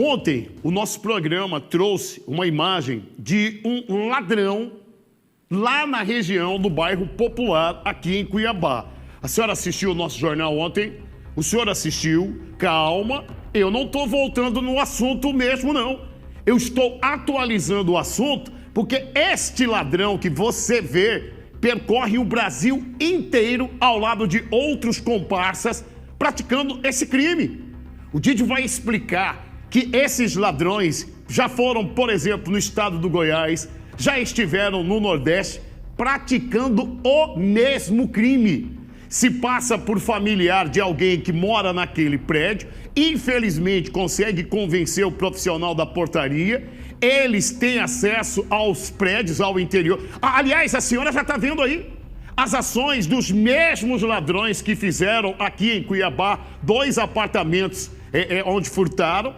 Ontem, o nosso programa trouxe uma imagem de um ladrão lá na região do bairro Popular, aqui em Cuiabá. A senhora assistiu o nosso jornal ontem? O senhor assistiu? Calma, eu não estou voltando no assunto mesmo, não. Eu estou atualizando o assunto porque este ladrão que você vê percorre o Brasil inteiro ao lado de outros comparsas praticando esse crime. O Didio vai explicar que esses ladrões já foram, por exemplo, no estado do Goiás, já estiveram no Nordeste praticando o mesmo crime. Se passa por familiar de alguém que mora naquele prédio, infelizmente consegue convencer o profissional da portaria, eles têm acesso aos prédios, ao interior. Aliás, a senhora já está vendo aí as ações dos mesmos ladrões que fizeram aqui em Cuiabá 2 apartamentos onde furtaram.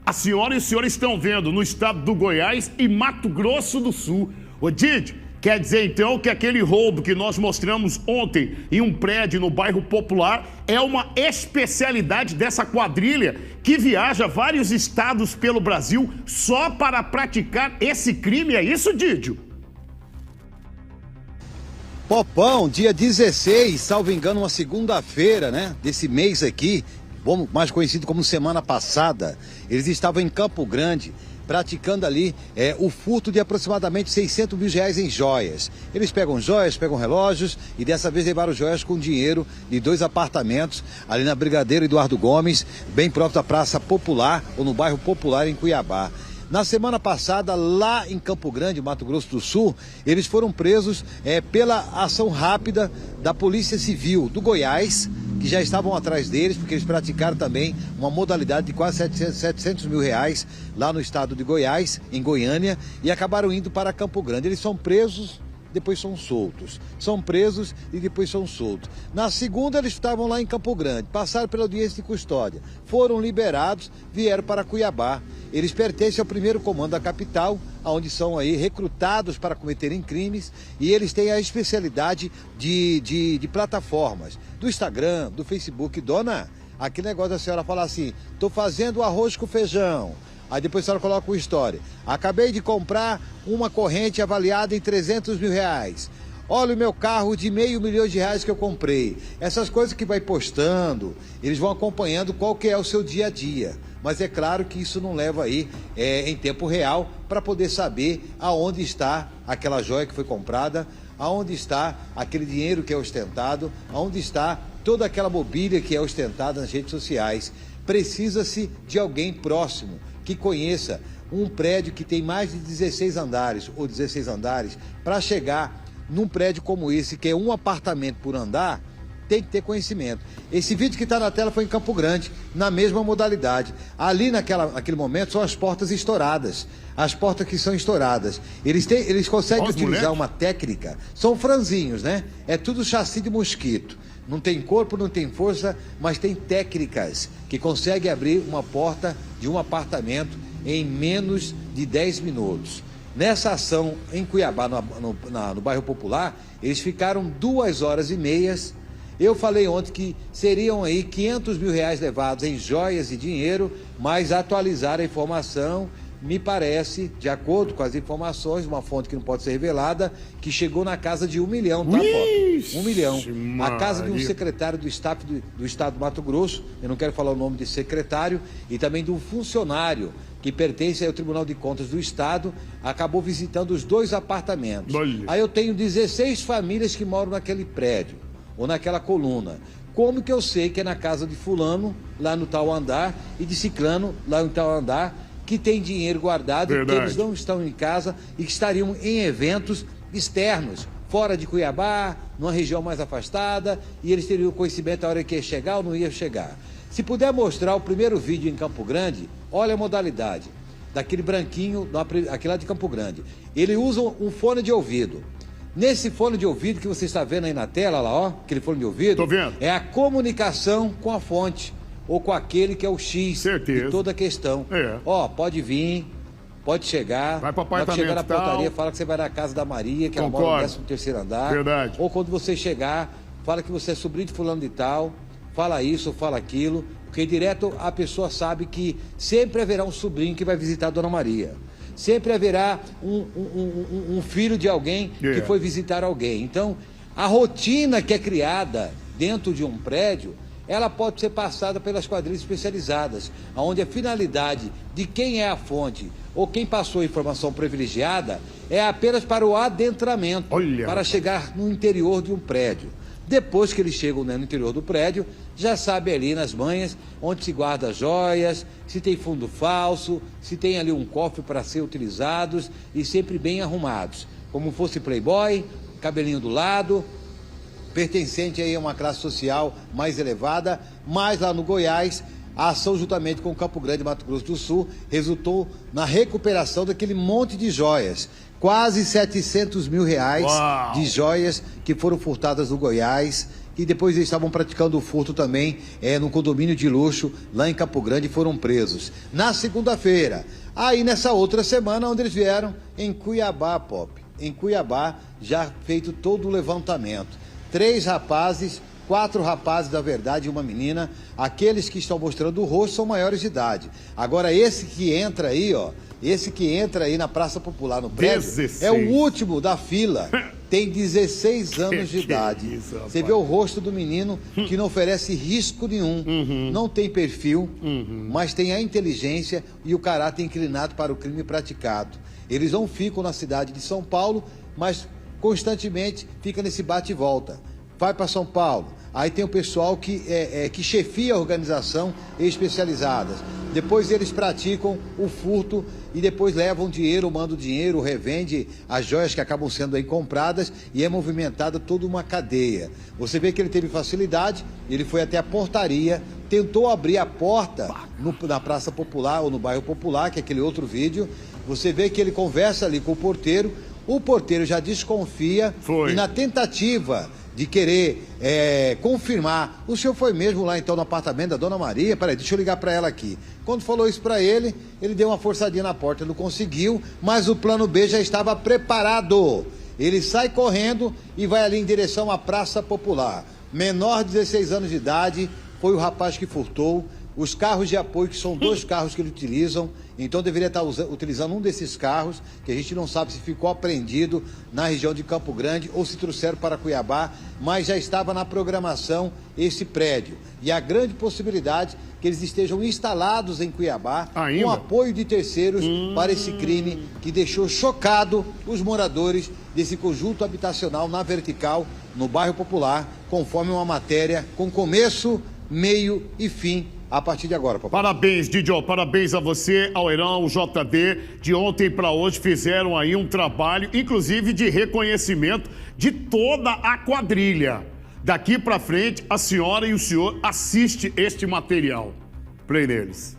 A senhora e o senhor estão vendo no estado do Goiás e Mato Grosso do Sul. Ô Didio, quer dizer então que aquele roubo que nós mostramos ontem em um prédio no bairro Popular é uma especialidade dessa quadrilha que viaja vários estados pelo Brasil só para praticar esse crime? É isso, Didio? Popão, dia 16, salvo engano, uma segunda-feira, né, desse mês aqui, mais conhecido como semana passada, eles estavam em Campo Grande, praticando ali o furto de aproximadamente R$600 mil em joias. Eles pegam joias, pegam relógios e dessa vez levaram joias com dinheiro de 2 apartamentos ali na Brigadeiro Eduardo Gomes, bem próximo da Praça Popular ou no bairro Popular em Cuiabá. Na semana passada, lá em Campo Grande, Mato Grosso do Sul, eles foram presos pela ação rápida da Polícia Civil do Goiás, que já estavam atrás deles, porque eles praticaram também uma modalidade de quase R$700 mil lá no estado de Goiás, em Goiânia, e acabaram indo para Campo Grande. Eles são presos, depois são soltos. São presos e depois são soltos. Na segunda, eles estavam lá em Campo Grande, passaram pela audiência de custódia, foram liberados, vieram para Cuiabá. Eles pertencem ao primeiro comando da capital, onde são aí recrutados para cometerem crimes, e eles têm a especialidade de plataformas, do Instagram, do Facebook. Dona, aquele negócio da senhora falar assim, tô fazendo arroz com feijão. Aí depois a senhora coloca uma história. Acabei de comprar uma corrente avaliada em R$300 mil. Olha o meu carro de R$500 mil que eu comprei. Essas coisas que vai postando, eles vão acompanhando qual que é o seu dia a dia. Mas é claro que isso não leva aí em tempo real para poder saber aonde está aquela joia que foi comprada, aonde está aquele dinheiro que é ostentado, aonde está toda aquela mobília que é ostentada nas redes sociais. Precisa-se de alguém próximo que conheça um prédio que tem mais de 16 andares ou 16 andares para chegar num prédio como esse, que é um apartamento por andar. Tem que ter conhecimento. Esse vídeo que está na tela foi em Campo Grande, na mesma modalidade. Ali naquele momento são as portas estouradas. As portas que são estouradas. Eles conseguem utilizar uma técnica. São franzinhos, né? É tudo chassi de mosquito. Não tem corpo, não tem força, mas tem técnicas que conseguem abrir uma porta de um apartamento em menos de 10 minutos. Nessa ação em Cuiabá, no bairro Popular, eles ficaram 2h30. Eu falei ontem que seriam aí R$500 mil levados em joias e dinheiro, mas atualizar a informação, me parece, de acordo com as informações, uma fonte que não pode ser revelada, que chegou na casa de R$1 milhão, tá, Pop? 1 milhão. A casa de um secretário do staff do estado do Mato Grosso, eu não quero falar o nome de secretário, e também de um funcionário que pertence ao Tribunal de Contas do Estado, acabou visitando os 2 apartamentos. Aí eu tenho 16 famílias que moram naquele prédio, ou naquela coluna. Como que eu sei que é na casa de fulano, lá no tal andar, e de ciclano, lá no tal andar, que tem dinheiro guardado, que eles não estão em casa e que estariam em eventos externos, fora de Cuiabá, numa região mais afastada, e eles teriam conhecimento da hora que ia chegar ou não ia chegar. Se puder mostrar o primeiro vídeo em Campo Grande, olha a modalidade daquele branquinho, aquele lá de Campo Grande. Ele usa um fone de ouvido. Nesse fone de ouvido que você está vendo aí na tela, lá, ó, aquele fone de ouvido, tô vendo, é a comunicação com a fonte, ou com aquele que é o X de toda a questão. Ó, pode vir, pode chegar, vai para apartamento, chegar na portaria, fala que você vai na casa da Maria, que ela mora no 13º andar. Verdade. Ou quando você chegar, fala que você é sobrinho de fulano de tal, fala isso, fala aquilo. Porque direto a pessoa sabe que sempre haverá um sobrinho que vai visitar a Dona Maria. Sempre haverá um filho de alguém que foi visitar alguém. Então, a rotina que é criada dentro de um prédio, ela pode ser passada pelas quadrilhas especializadas, onde a finalidade de quem é a fonte ou quem passou a informação privilegiada é apenas para o adentramento, para chegar no interior de um prédio. Depois que eles chegam, né, no interior do prédio, já sabe ali nas manhas onde se guarda joias, se tem fundo falso, se tem ali um cofre para ser utilizados e sempre bem arrumados, como fosse playboy, cabelinho do lado, pertencente aí a uma classe social mais elevada. Mas lá no Goiás, a ação juntamente com Campo Grande, Mato Grosso do Sul, resultou na recuperação daquele monte de joias. Quase 700 mil reais de joias que foram furtadas no Goiás. E depois eles estavam praticando o furto também no condomínio de luxo lá em Campo Grande e foram presos. Na segunda-feira, aí nessa outra semana, onde eles vieram em Cuiabá, Pop. Em Cuiabá, já feito todo o levantamento. 3 rapazes, 4 rapazes, na verdade, e uma menina. Aqueles que estão mostrando o rosto são maiores de idade. Agora, esse que entra aí, ó, esse que entra aí na Praça Popular, no prédio, 16. É o último da fila. Tem 16 anos de idade. Isso, você vê o rosto do menino que não oferece risco nenhum. Não tem perfil, mas tem a inteligência e o caráter inclinado para o crime praticado. Eles não ficam na cidade de São Paulo, mas constantemente fica nesse bate e volta. Vai para São Paulo, aí tem o pessoal que chefia a organização especializadas. Depois eles praticam o furto e depois levam dinheiro, mandam dinheiro, revende as joias que acabam sendo aí compradas e é movimentada toda uma cadeia. Você vê que ele teve facilidade, ele foi até a portaria, tentou abrir a porta na Praça Popular ou no Bairro Popular, que é aquele outro vídeo. Você vê que ele conversa ali com o porteiro já desconfia e na tentativa de querer confirmar, o senhor foi mesmo lá então no apartamento da Dona Maria? Peraí, deixa eu ligar para ela aqui. Quando falou isso para ele, ele deu uma forçadinha na porta, não conseguiu, mas o plano B já estava preparado. Ele sai correndo e vai ali em direção à Praça Popular. Menor de 16 anos de idade, foi o rapaz que furtou. Os carros de apoio, que são 2 carros que eles utilizam, então deveria estar utilizando um desses carros, que a gente não sabe se ficou apreendido na região de Campo Grande ou se trouxeram para Cuiabá, mas já estava na programação esse prédio. E a grande possibilidade que eles estejam instalados em Cuiabá, com apoio de terceiros para esse crime que deixou chocado os moradores desse conjunto habitacional na vertical, no Bairro Popular, conforme uma matéria com começo, meio e fim a partir de agora, papai. Parabéns, Didio, parabéns a você, ao Heran, ao JD. De ontem para hoje fizeram aí um trabalho, inclusive de reconhecimento de toda a quadrilha. Daqui para frente, a senhora e o senhor assistem este material. Play neles.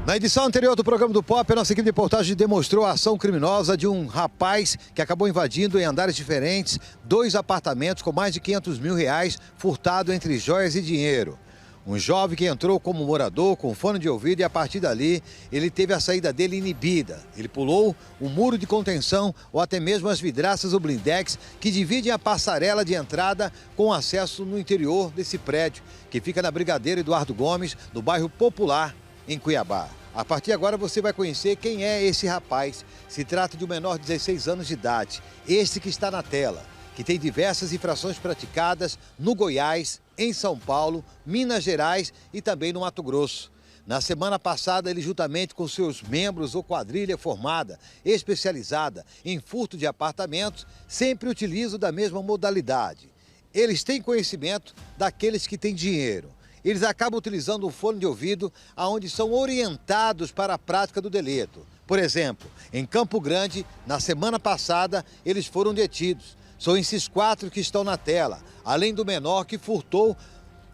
Na edição anterior do programa do Pop, a nossa equipe de reportagem demonstrou a ação criminosa de um rapaz que acabou invadindo em andares diferentes 2 apartamentos com mais de 500 mil reais furtado entre joias e dinheiro. Um jovem que entrou como morador com fone de ouvido e a partir dali ele teve a saída dele inibida. Ele pulou o muro de contenção ou até mesmo as vidraças ou blindex que dividem a passarela de entrada com acesso no interior desse prédio, que fica na Brigadeiro Eduardo Gomes, no Bairro Popular, em Cuiabá. A partir de agora você vai conhecer quem é esse rapaz. Se trata de um menor de 16 anos de idade, este que está na tela, que tem diversas infrações praticadas no Goiás, em São Paulo, Minas Gerais e também no Mato Grosso. Na semana passada, ele juntamente com seus membros ou quadrilha formada, especializada em furto de apartamentos, sempre utilizam da mesma modalidade. Eles têm conhecimento daqueles que têm dinheiro. Eles acabam utilizando um fone de ouvido onde são orientados para a prática do delito. Por exemplo, em Campo Grande, na semana passada, eles foram detidos. São esses 4 que estão na tela, além do menor que furtou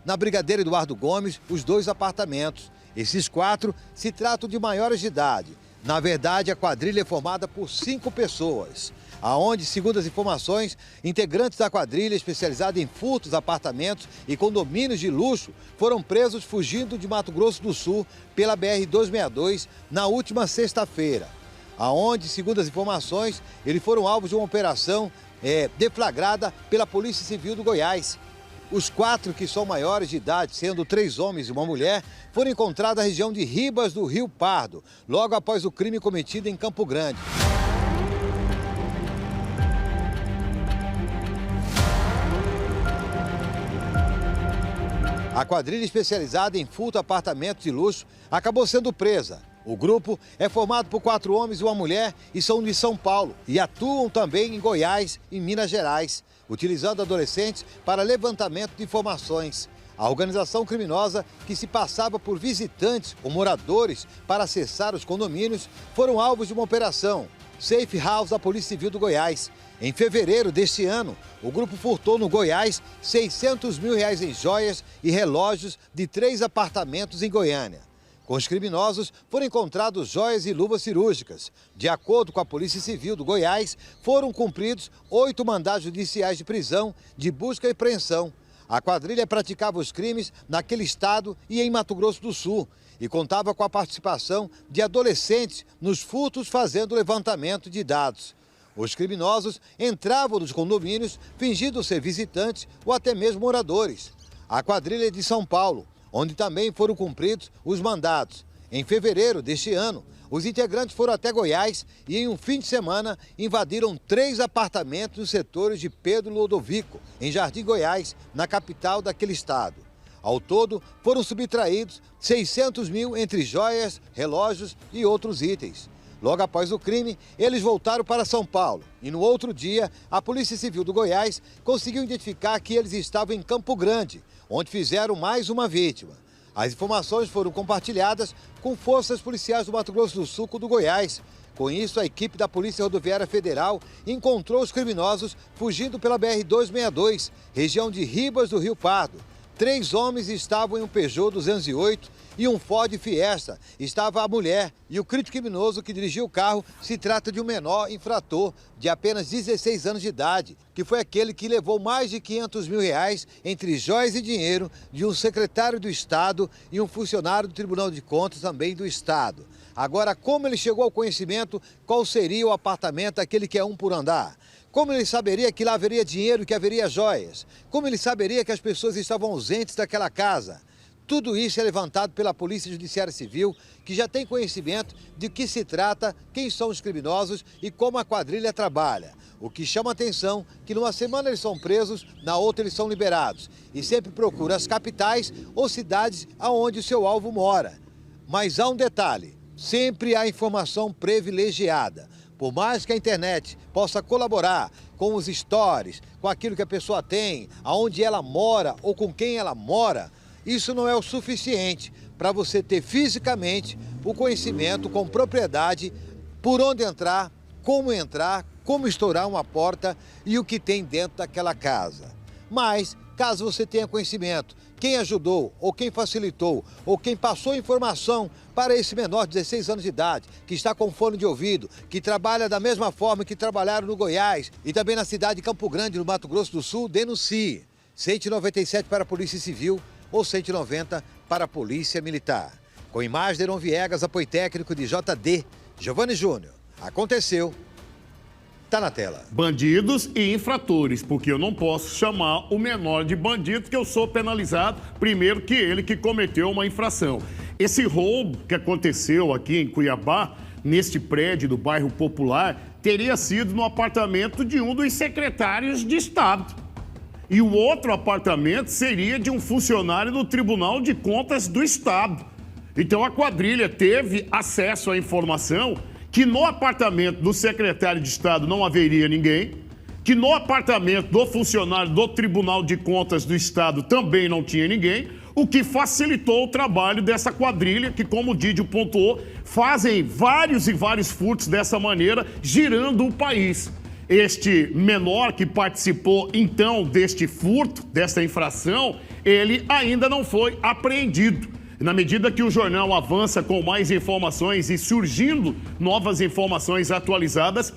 na Brigadeiro Eduardo Gomes os 2 apartamentos. Esses 4 se tratam de maiores de idade. Na verdade, a quadrilha é formada por 5 pessoas. aonde, segundo as informações, integrantes da quadrilha especializada em furtos, apartamentos e condomínios de luxo foram presos fugindo de Mato Grosso do Sul pela BR-262 na última sexta-feira, aonde, segundo as informações, eles foram alvos de uma operação deflagrada pela Polícia Civil do Goiás. Os 4 que são maiores de idade, sendo 3 homens e uma mulher, foram encontrados na região de Ribas do Rio Pardo, logo após o crime cometido em Campo Grande. A quadrilha especializada em furto a apartamentos de luxo acabou sendo presa. O grupo é formado por 4 homens e uma mulher e são de São Paulo e atuam também em Goiás e Minas Gerais, utilizando adolescentes para levantamento de informações. A organização criminosa, que se passava por visitantes ou moradores para acessar os condomínios, foram alvos de uma operação Safe House da Polícia Civil do Goiás. Em fevereiro deste ano, o grupo furtou no Goiás R$600 mil em joias e relógios de 3 apartamentos em Goiânia. Com os criminosos foram encontrados joias e luvas cirúrgicas. De acordo com a Polícia Civil do Goiás, foram cumpridos 8 mandados judiciais de prisão, de busca e apreensão. A quadrilha praticava os crimes naquele estado e em Mato Grosso do Sul e contava com a participação de adolescentes nos furtos, fazendo levantamento de dados. Os criminosos entravam nos condomínios fingindo ser visitantes ou até mesmo moradores. A quadrilha é de São Paulo, onde também foram cumpridos os mandados. Em fevereiro deste ano, os integrantes foram até Goiás e em um fim de semana invadiram 3 apartamentos nos setores de Pedro Ludovico, em Jardim Goiás, na capital daquele estado. Ao todo, foram subtraídos R$600 mil entre joias, relógios e outros itens. Logo após o crime, eles voltaram para São Paulo e no outro dia, a Polícia Civil do Goiás conseguiu identificar que eles estavam em Campo Grande, onde fizeram mais uma vítima. As informações foram compartilhadas com forças policiais do Mato Grosso do Sul e do Goiás. Com isso, a equipe da Polícia Rodoviária Federal encontrou os criminosos fugindo pela BR-262, região de Ribas do Rio Pardo. 3 homens estavam em um Peugeot 208 e um Ford Fiesta. Estava a mulher e o criminoso que dirigiu o carro se trata de um menor infrator de apenas 16 anos de idade, que foi aquele que levou mais de R$500 mil entre joias e dinheiro de um secretário do Estado e um funcionário do Tribunal de Contas também do Estado. Agora, como ele chegou ao conhecimento, qual seria o apartamento, aquele que é 1 por andar? Como ele saberia que lá haveria dinheiro e que haveria joias? Como ele saberia que as pessoas estavam ausentes daquela casa? Tudo isso é levantado pela Polícia Judiciária Civil, que já tem conhecimento de que se trata, quem são os criminosos e como a quadrilha trabalha. O que chama atenção é que numa semana eles são presos, na outra eles são liberados. E sempre procura as capitais ou cidades onde o seu alvo mora. Mas há um detalhe, sempre há informação privilegiada. Por mais que a internet possa colaborar com os stories, com aquilo que a pessoa tem, aonde ela mora ou com quem ela mora, isso não é o suficiente para você ter fisicamente o conhecimento com propriedade por onde entrar, como estourar uma porta e o que tem dentro daquela casa. Mas, caso você tenha conhecimento, quem ajudou, ou quem facilitou, ou quem passou informação para esse menor de 16 anos de idade, que está com fone de ouvido, que trabalha da mesma forma que trabalharam no Goiás e também na cidade de Campo Grande, no Mato Grosso do Sul, denuncie. 197 para a Polícia Civil ou 190 para a Polícia Militar. Com imagem de Heron Viegas, apoio técnico de JD, Giovanni Júnior. Aconteceu. Tá na tela. Bandidos e infratores, porque eu não posso chamar o menor de bandido, que eu sou penalizado primeiro que ele que cometeu uma infração. Esse roubo que aconteceu aqui em Cuiabá, neste prédio do bairro Popular, teria sido no apartamento de um dos secretários de Estado. E o outro apartamento seria de um funcionário do Tribunal de Contas do Estado. Então a quadrilha teve acesso à informação que no apartamento do secretário de Estado não haveria ninguém, que no apartamento do funcionário do Tribunal de Contas do Estado também não tinha ninguém, o que facilitou o trabalho dessa quadrilha que, como o Didio pontuou, fazem vários e vários furtos dessa maneira, girando o país. Este menor que participou, então, deste furto, desta infração, ele ainda não foi apreendido. Na medida que o jornal avança com mais informações e surgindo novas informações atualizadas,